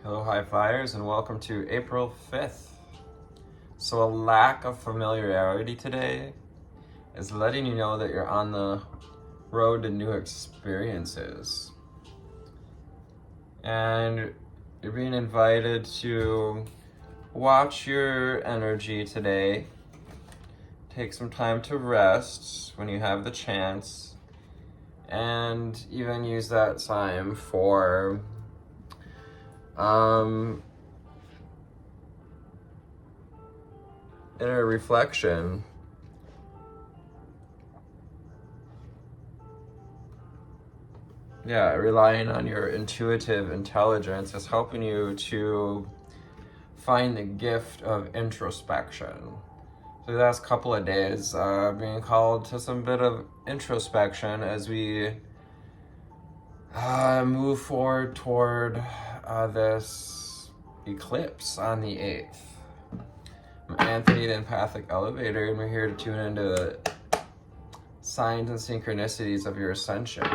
Hello, high flyers, and welcome to April 5th. So a lack of familiarity today is letting you know that you're on the road to new experiences. And you're being invited to watch your energy today. Take some time to rest when you have the chance, and even use that time for inner reflection. Yeah, relying on your intuitive intelligence is helping you to find the gift of introspection. So the last couple of days, being called to some bit of introspection as we move forward toward this eclipse on the 8th. I'm Anthony, the Empathic Elevator, and we're here to tune into the signs and synchronicities of your ascension.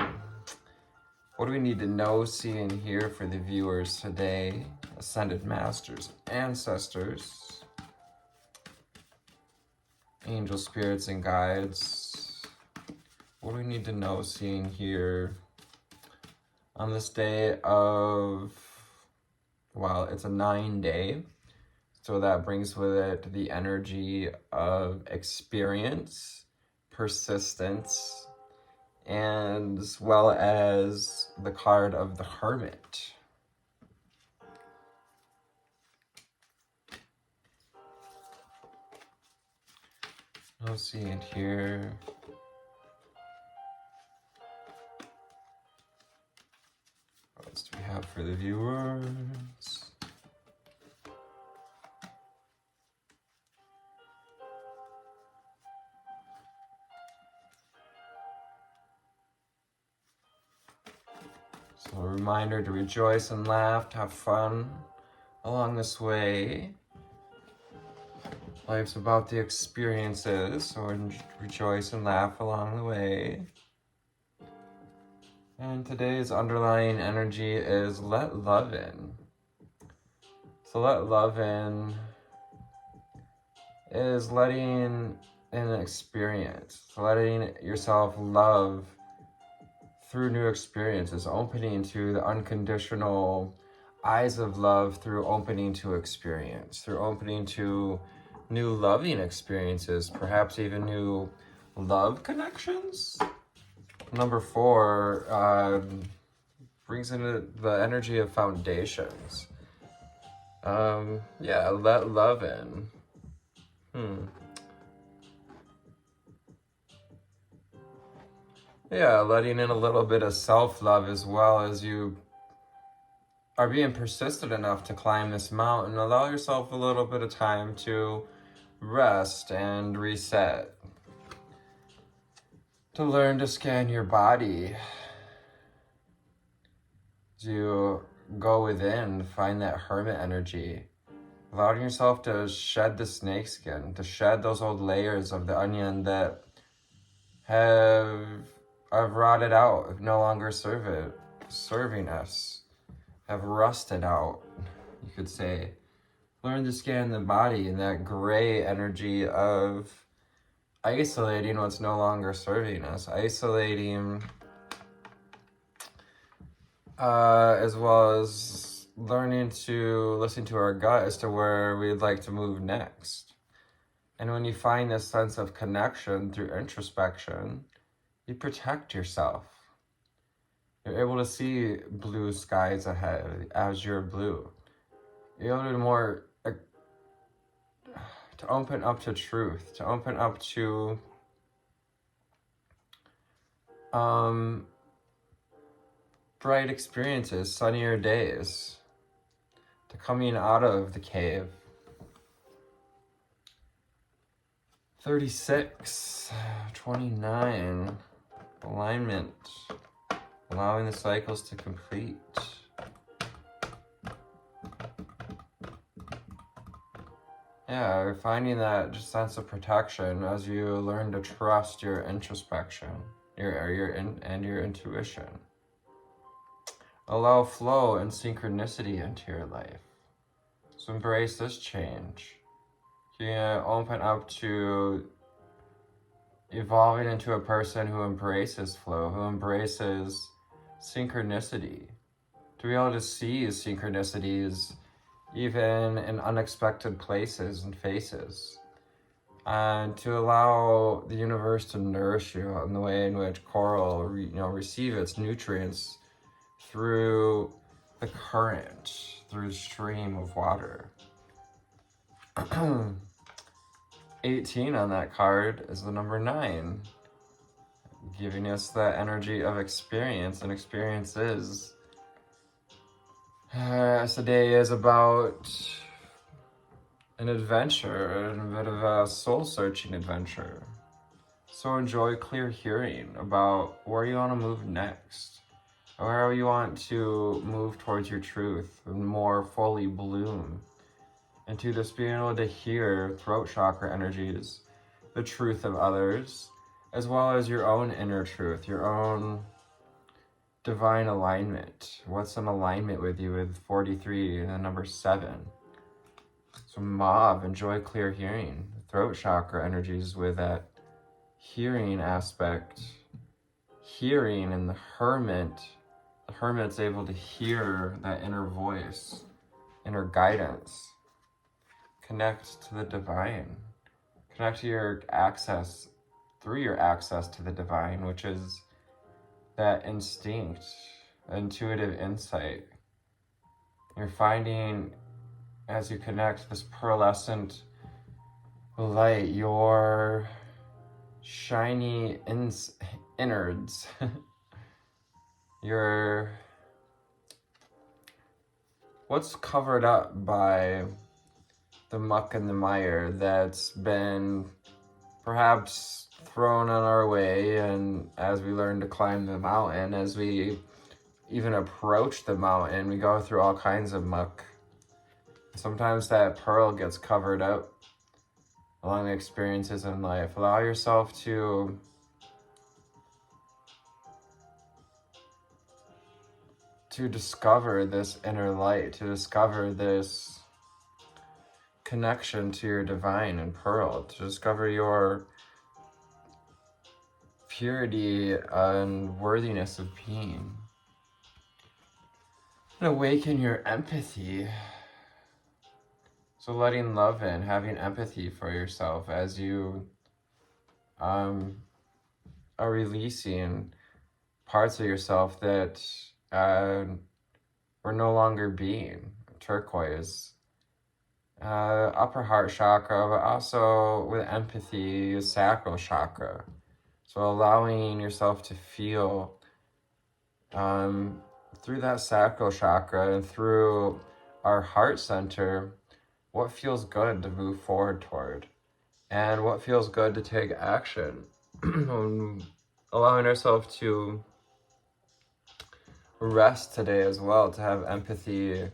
What do we need to know, see, and hear for the viewers today? Ascended Masters, Ancestors, Angel Spirits and Guides. What do we need to know, see, and hear on this day of, well, it's a 9-day. So that brings with it the energy of experience, persistence, and as well as the card of the Hermit. No see and hear. What else do we have for the viewers? So a reminder to rejoice and laugh, to have fun along this way. Life's about the experiences, so rejoice and laugh along the way. And today's underlying energy is let love in. So let love in is letting in an experience, letting yourself love through new experiences, opening to the unconditional eyes of love through opening to experience, through opening to new loving experiences, perhaps even new love connections. Number 4 brings in the energy of foundations. Yeah, let love in. Yeah, letting in a little bit of self-love as well as you are being persistent enough to climb this mountain. Allow yourself a little bit of time to rest and reset. To learn to scan your body. To go within, find that hermit energy. Allowing yourself to shed the snakeskin, to shed those old layers of the onion that have rotted out, have no longer serving us, have rusted out, you could say. Learn to scan the body in that gray energy of isolating what's no longer serving us, isolating as well as learning to listen to our gut as to where we'd like to move next. And when you find this sense of connection through introspection, you protect yourself. You're able to see blue skies ahead, azure blue. You're able to more to open up to truth, to open up to bright experiences, sunnier days, to coming out of the cave. 36, 29, alignment, allowing the cycles to complete. Yeah, you're finding that just sense of protection as you learn to trust your introspection, your intuition. Allow flow and synchronicity into your life. So embrace this change. You can open up to evolving into a person who embraces flow, who embraces synchronicity. To be able to see synchronicities even in unexpected places and faces. And to allow the universe to nourish you in the way in which coral receive its nutrients through the current, through the stream of water. 18 on that card is the number 9, giving us that energy of experience and experiences. Today is about an adventure, a bit of a soul-searching adventure. So enjoy clear hearing about where you want to move next, where you want to move towards your truth and more fully bloom into this being able to hear throat chakra energies, the truth of others, as well as your own inner truth, your own divine alignment. What's in alignment with you with 43 and the number 7? So Mauve, enjoy clear hearing. Throat chakra energies with that hearing aspect. Hearing and the hermit. The hermit's able to hear that inner voice, inner guidance. Connect to the divine. Connect to your access, through your access to the divine, which is that instinct, intuitive insight. You're finding, as you connect this pearlescent light, your shiny innards, your what's covered up by the muck and the mire that's been perhaps thrown on our way, and as we learn to climb the mountain, as we even approach the mountain, we go through all kinds of muck. Sometimes that pearl gets covered up along the experiences in life. Allow yourself to discover this inner light, to discover this connection to your divine and pearl, to discover your purity and worthiness of being. And awaken your empathy. So letting love in, having empathy for yourself as you are releasing parts of yourself that were no longer being. Turquoise. Upper heart chakra, but also with empathy, sacral chakra. So allowing yourself to feel through that sacral chakra and through our heart center, what feels good to move forward toward and what feels good to take action. Allowing ourselves to rest today as well, to have empathy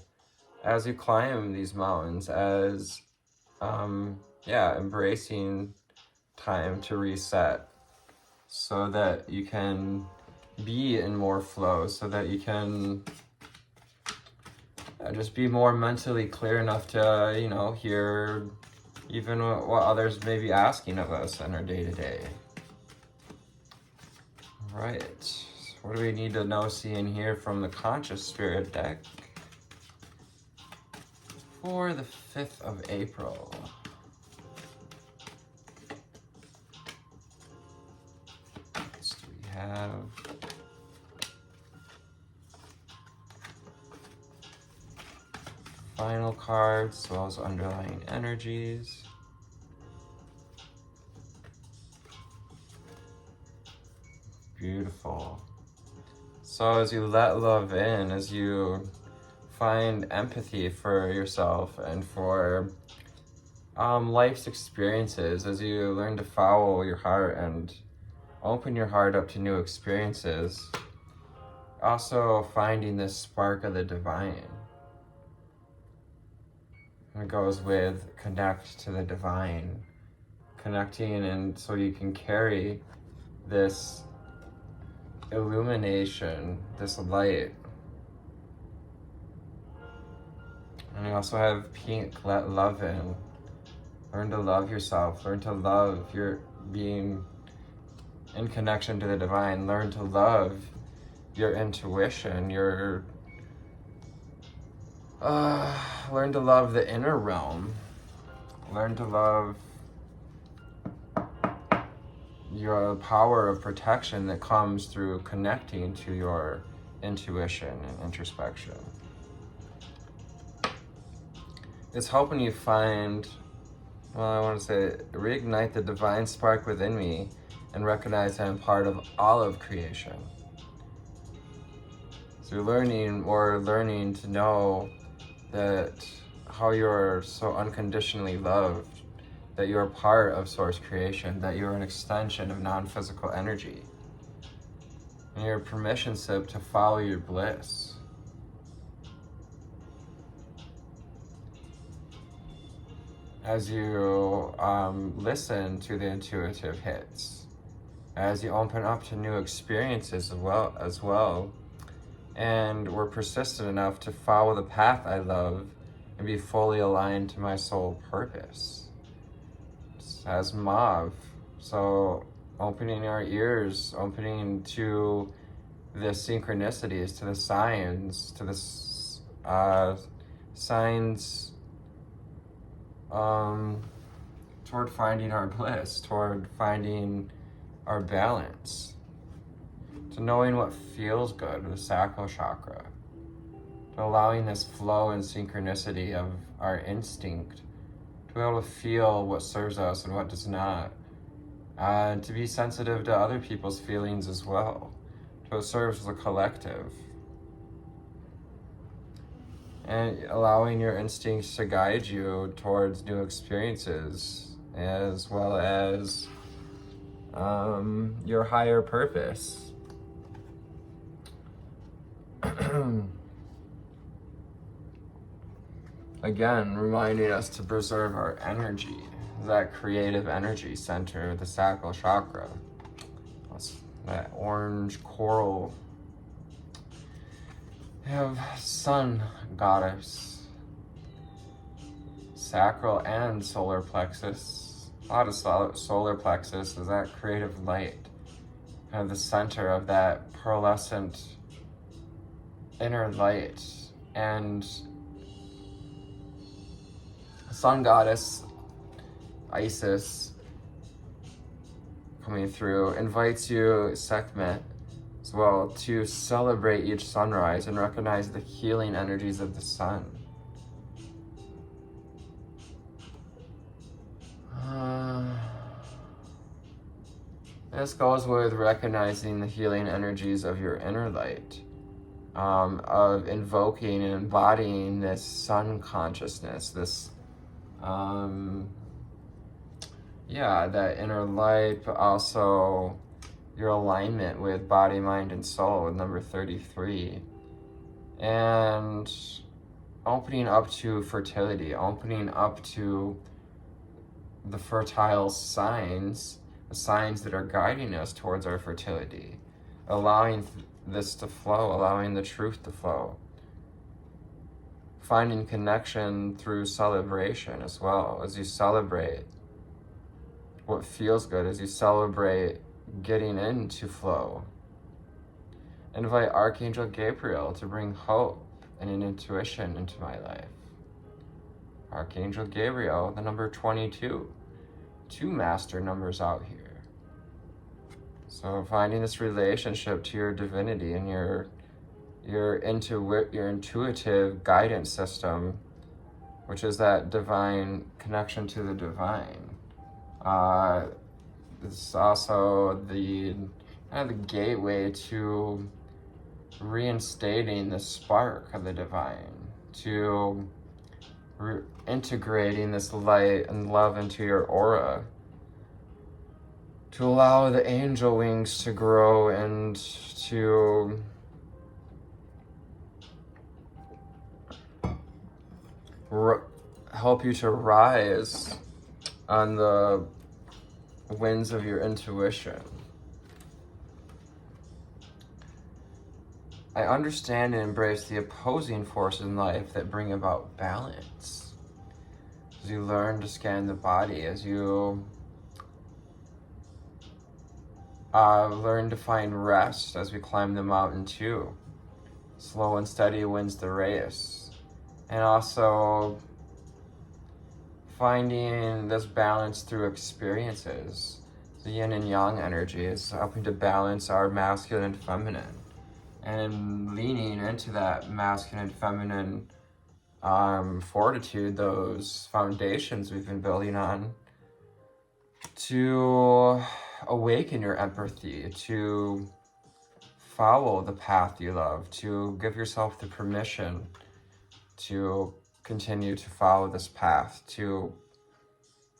as you climb these mountains, as embracing time to reset so that you can be in more flow, so that you can just be more mentally clear enough to, hear even what others may be asking of us in our day-to-day. Right, so what do we need to know, see, and hear from the Conscious Spirit deck for the 5th of April? Next we have final cards as well as underlying energies. Beautiful. So as you let love in, as you find empathy for yourself and for life's experiences, as you learn to follow your heart and open your heart up to new experiences, also finding this spark of the divine. And it goes with connect to the divine, connecting, and so you can carry this illumination, this light also have pink, let love in. Learn to love yourself. Learn to love your being in connection to the divine. Learn to love your intuition, learn to love the inner realm. Learn to love your power of protection that comes through connecting to your intuition and introspection. It's helping you find, I want to say, reignite the divine spark within me and recognize that I'm part of all of creation. So learning to know that how you're so unconditionally loved, that you're a part of source creation, that you're an extension of non-physical energy. And your permission slip to follow your bliss. As you listen to the intuitive hits, as you open up to new experiences as well, and we're persistent enough to follow the path I love and be fully aligned to my soul purpose. As Mav, so opening our ears, opening to the synchronicities, to the signs, to the signs toward finding our bliss, toward finding our balance, to knowing what feels good, the sacral chakra, to allowing this flow and synchronicity of our instinct, to be able to feel what serves us and what does not, to be sensitive to other people's feelings as well, to what serves the collective, and allowing your instincts to guide you towards new experiences, as well as your higher purpose. Again, reminding us to preserve our energy, that creative energy center, the sacral chakra. That orange coral. We have sun goddess, sacral and solar plexus. A lot of solar plexus is that creative light, kind of the center of that pearlescent inner light. And sun goddess Isis coming through invites you, Sekhmet, as well, to celebrate each sunrise and recognize the healing energies of the sun. This goes with recognizing the healing energies of your inner light, of invoking and embodying this sun consciousness, this, that inner light, but also your alignment with body, mind, and soul with number 33. And opening up to fertility, opening up to the fertile signs, the signs that are guiding us towards our fertility, allowing this to flow, allowing the truth to flow. Finding connection through celebration as well, as you celebrate what feels good, as you celebrate getting into flow. Invite Archangel Gabriel to bring hope and an intuition into my life. Archangel Gabriel, the number 22. 2 master numbers out here. So finding this relationship to your divinity and your intuitive guidance system, which is that divine connection to the divine. It's also the gateway to reinstating the spark of the divine, to integrating this light and love into your aura, to allow the angel wings to grow and to help you to rise on the winds of your intuition. I understand and embrace the opposing forces in life that bring about balance. As you learn to scan the body, as you learn to find rest as we climb the mountain too. Slow and steady wins the race. And also finding this balance through experiences. The yin and yang energy is helping to balance our masculine and feminine. And leaning into that masculine and feminine fortitude, those foundations we've been building on, to awaken your empathy, to follow the path you love, to give yourself the permission to continue to follow this path, to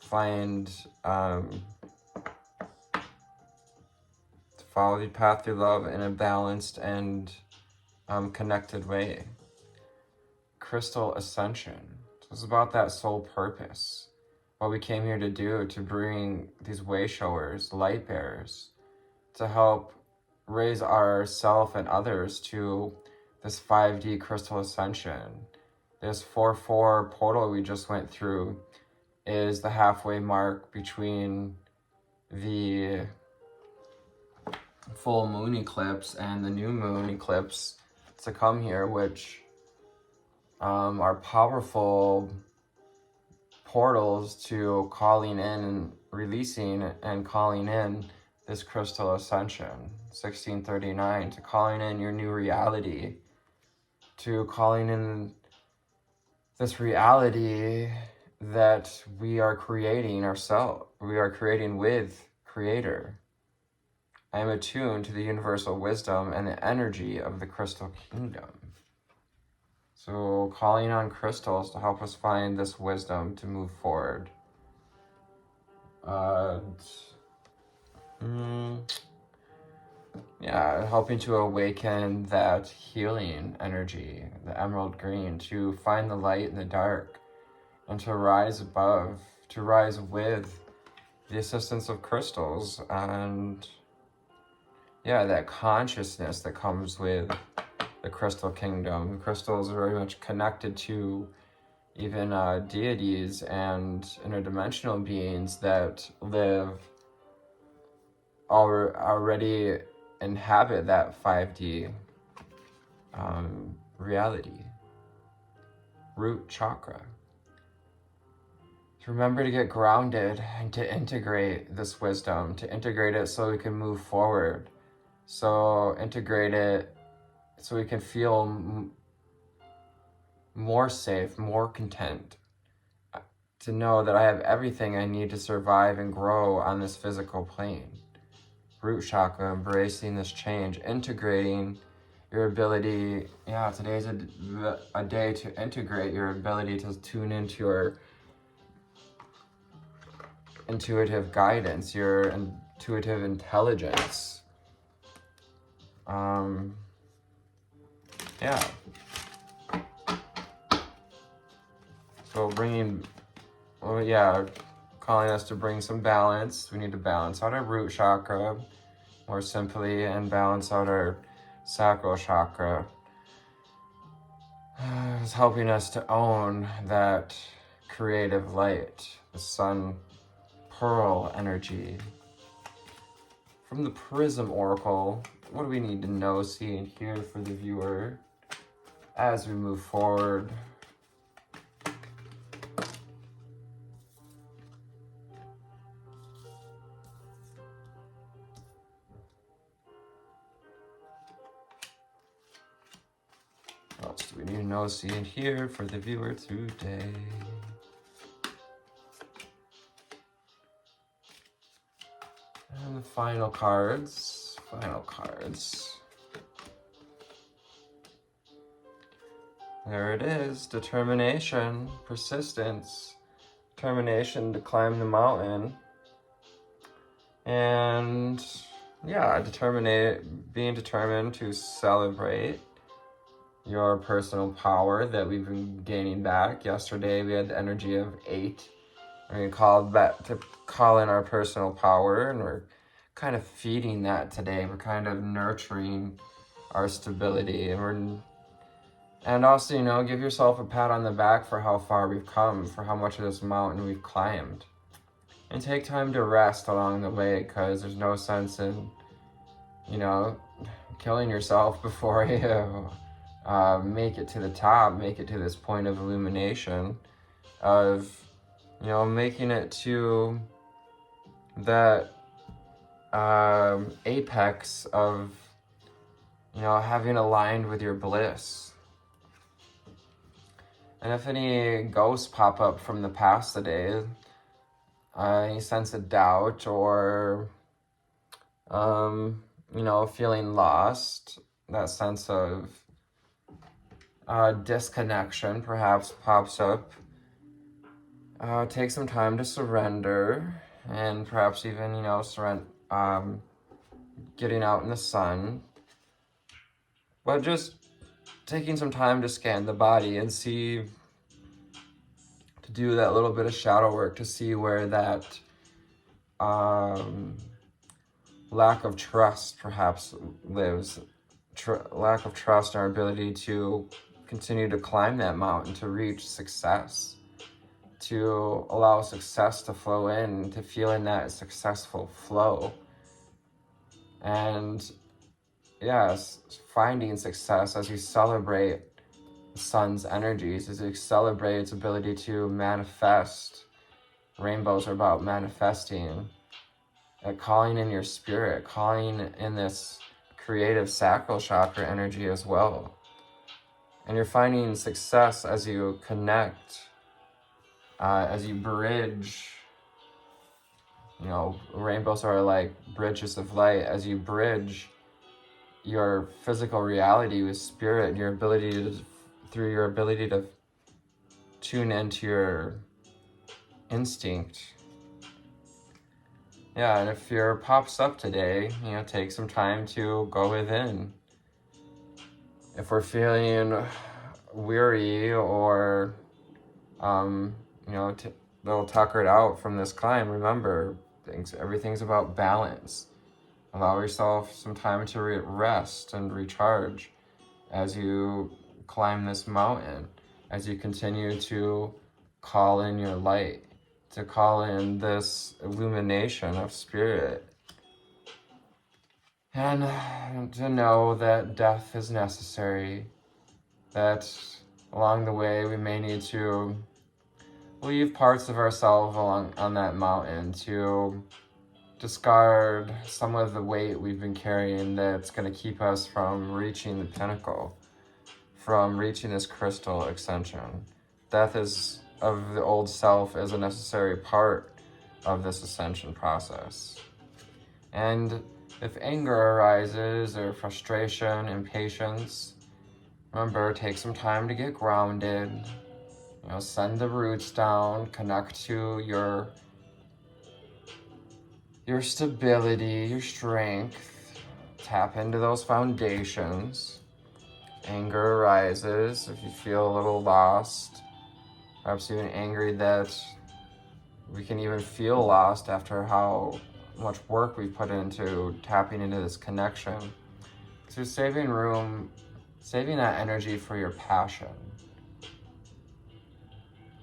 find, to follow the path you love in a balanced and connected way. Crystal ascension. It's about that soul purpose. What we came here to do, to bring these way showers, light bearers, to help raise ourself and others to this 5D crystal ascension. This 4-4 portal we just went through is the halfway mark between the full moon eclipse and the new moon eclipse to come here, which are powerful portals to calling in and releasing and calling in this crystal ascension. 1639, to calling in your new reality, to calling in this reality that we are creating ourselves, we are creating with Creator. I am attuned to the universal wisdom and the energy of the crystal kingdom. So calling on crystals to help us find this wisdom to move forward. Yeah, helping to awaken that healing energy, the emerald green, to find the light in the dark, and to rise above, to rise with the assistance of crystals, and yeah, that consciousness that comes with the crystal kingdom. Crystals are very much connected to even deities and interdimensional beings that live already inhabit that 5D reality. Root chakra. To remember to get grounded and to integrate this wisdom, to integrate it so we can move forward. So integrate it so we can feel more safe, more content. To know that I have everything I need to survive and grow on this physical plane. Root chakra, embracing this change, integrating your ability. Yeah, today's a day to integrate your ability to tune into your intuitive guidance, your intuitive intelligence. Yeah. So calling us to bring some balance. We need to balance out our root chakra, more simply, and balance out our sacral chakra. It's helping us to own that creative light, the sun pearl energy. From the Prism Oracle, what do we need to know, see, and hear for the viewer as we move forward? What else do we need to know, see, and hear for the viewer today? And the final cards. There it is, determination, persistence, determination to climb the mountain. And yeah, being determined to celebrate your personal power that we've been gaining back. Yesterday we had the energy of 8. We called back to call in our personal power, and we're kind of feeding that today. We're kind of nurturing our stability. And also, you know, give yourself a pat on the back for how far we've come, for how much of this mountain we've climbed. And take time to rest along the way, because there's no sense in, you know, killing yourself before you make it to the top, make it to this point of illumination, of, you know, making it to that apex of, you know, having aligned with your bliss. And if any ghosts pop up from the past today, any sense of doubt or, you know, feeling lost, that sense of disconnection perhaps pops up, take some time to surrender, and perhaps even, you know, getting out in the sun, but just taking some time to scan the body and see, to do that little bit of shadow work to see where that lack of trust perhaps lives. Lack of trust in our ability to continue to climb that mountain, to reach success, to allow success to flow in, to feel in that successful flow. And yes, finding success as you celebrate the sun's energies, as you celebrate its ability to manifest. Rainbows are about manifesting, calling in your spirit, calling in this creative sacral chakra energy as well. And you're finding success as you connect, as you bridge. You know, rainbows are like bridges of light. As you bridge your physical reality with spirit, and your ability to, through your ability to tune into your instinct. Yeah, and if fear pops up today, you know, take some time to go within. If we're feeling weary or, you know, a little tuckered out from this climb, remember, everything's about balance. Allow yourself some time to rest and recharge as you climb this mountain, as you continue to call in your light, to call in this illumination of spirit. And to know that death is necessary, that along the way we may need to leave parts of ourselves on that mountain, to discard some of the weight we've been carrying that's going to keep us from reaching the pinnacle, from reaching this crystal ascension. Death of the old self is a necessary part of this ascension process. And if anger arises, or frustration, impatience, remember, take some time to get grounded. You know, send the roots down, connect to your stability, your strength, tap into those foundations. Anger arises if you feel a little lost, perhaps even angry that we can even feel lost after how much work we put into tapping into this connection. So saving that energy for your passion.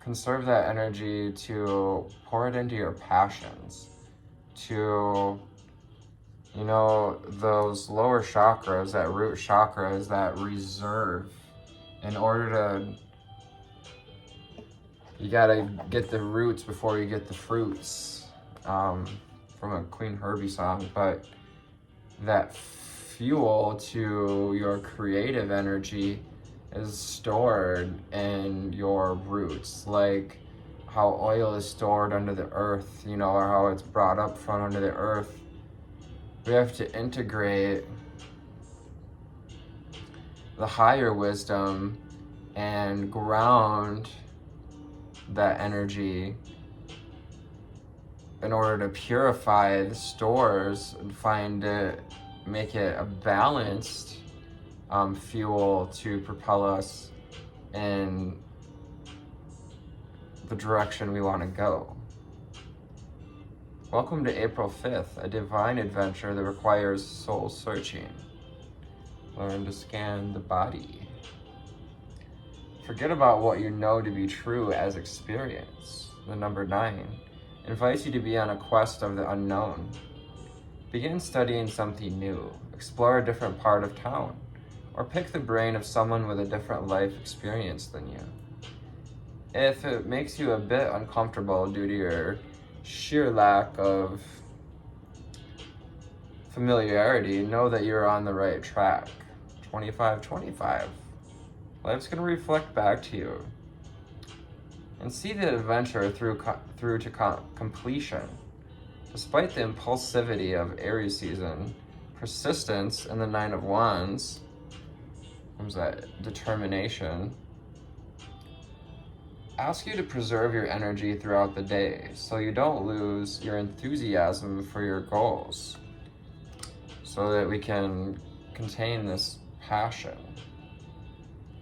Conserve that energy to pour it into your passions, to, you know, those lower chakras, that root chakra is that reserve. In order to, you gotta get the roots before you get the fruits, from a Queen Herbie song. But that fuel to your creative energy is stored in your roots, like how oil is stored under the earth, you know, or how it's brought up from under the earth. We have to integrate the higher wisdom and ground that energy in order to purify the stores and make it a balanced fuel to propel us in the direction we want to go. Welcome to April 5th, a divine adventure that requires soul searching. Learn to scan the body. Forget about what you know to be true as experience. The number 9 invites you to be on a quest of the unknown. Begin studying something new. Explore a different part of town. Or pick the brain of someone with a different life experience than you. If it makes you a bit uncomfortable due to your sheer lack of familiarity, know that you're on the right track. 25-25. Life's going to reflect back to you. And see the adventure through to completion. Despite the impulsivity of Aries season, persistence in the 9 of Wands, comes that determination, ask you to preserve your energy throughout the day so you don't lose your enthusiasm for your goals, so that we can contain this passion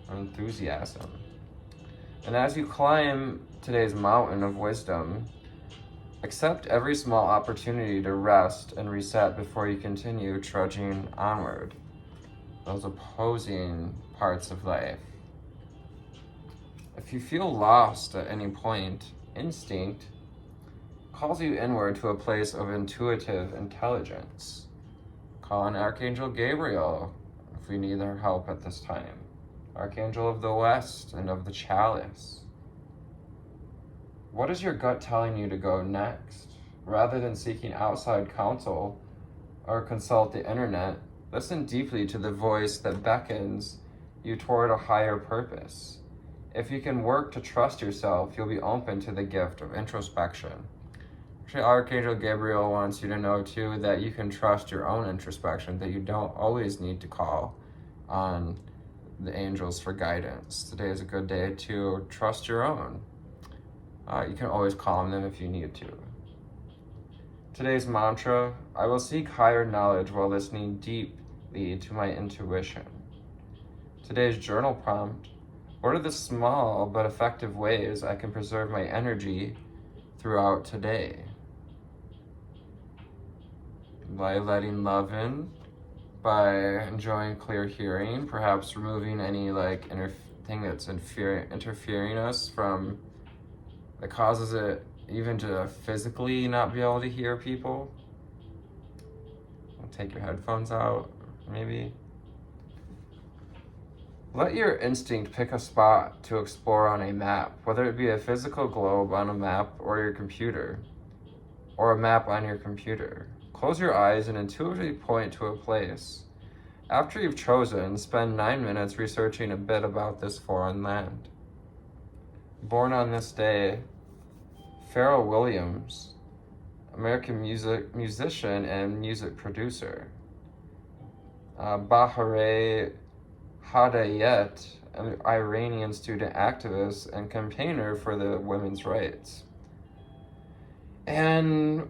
or enthusiasm. And as you climb today's mountain of wisdom, accept every small opportunity to rest and reset before you continue trudging onward. Those opposing parts of life. If you feel lost at any point, instinct calls you inward to a place of intuitive intelligence. Call on Archangel Gabriel if we need their help at this time. Archangel of the West and of the Chalice. What is your gut telling you to go next? Rather than seeking outside counsel or consult the internet, listen deeply to the voice that beckons you toward a higher purpose. If you can work to trust yourself, you'll be open to the gift of introspection. Actually, Archangel Gabriel wants you to know too that you can trust your own introspection, that you don't always need to call on the angels for guidance. Today is a good day to trust your own. You can always call on them if you need to. Today's mantra: I will seek higher knowledge while listening deeply to my intuition. Today's journal prompt: what are the small but effective ways I can preserve my energy throughout today? By letting love in, by enjoying clear hearing, perhaps removing any thing that's interfering us from that causes it even to physically not be able to hear people. Take your headphones out, maybe. Let your instinct pick a spot to explore on a map, whether it be a physical globe on a map or your computer, or a map on your computer. Close your eyes and intuitively point to a place. After you've chosen, spend 9 minutes researching a bit about this foreign land. Born on this day, Pharrell Williams, American musician and music producer. Bahare Hadayet, an Iranian student activist and campaigner for the women's rights. And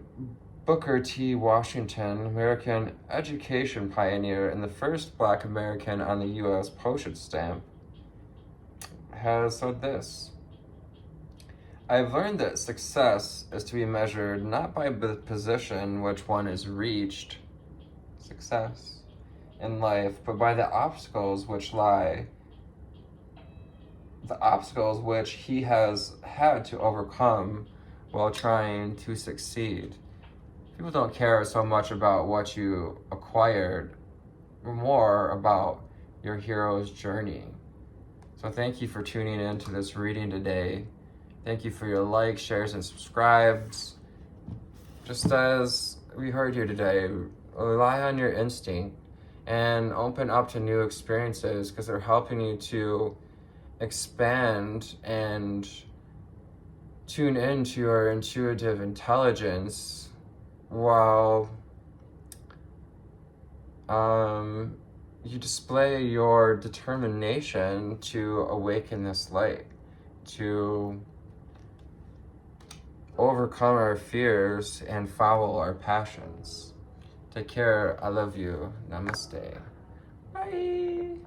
Booker T. Washington, American education pioneer and the first Black American on the U.S. postage stamp, has said this: I've learned that success is to be measured not by the position which one has reached, success, in life, but by the obstacles which he has had to overcome while trying to succeed. People don't care so much about what you acquired, but more about your hero's journey. So thank you for tuning in to this reading today. Thank you for your likes, shares, and subscribes. Just as we heard here today, rely on your instinct and open up to new experiences, because they're helping you to expand and tune into your intuitive intelligence while you display your determination to awaken this light, to overcome our fears and follow our passions. Take care. I love you. Namaste. Bye.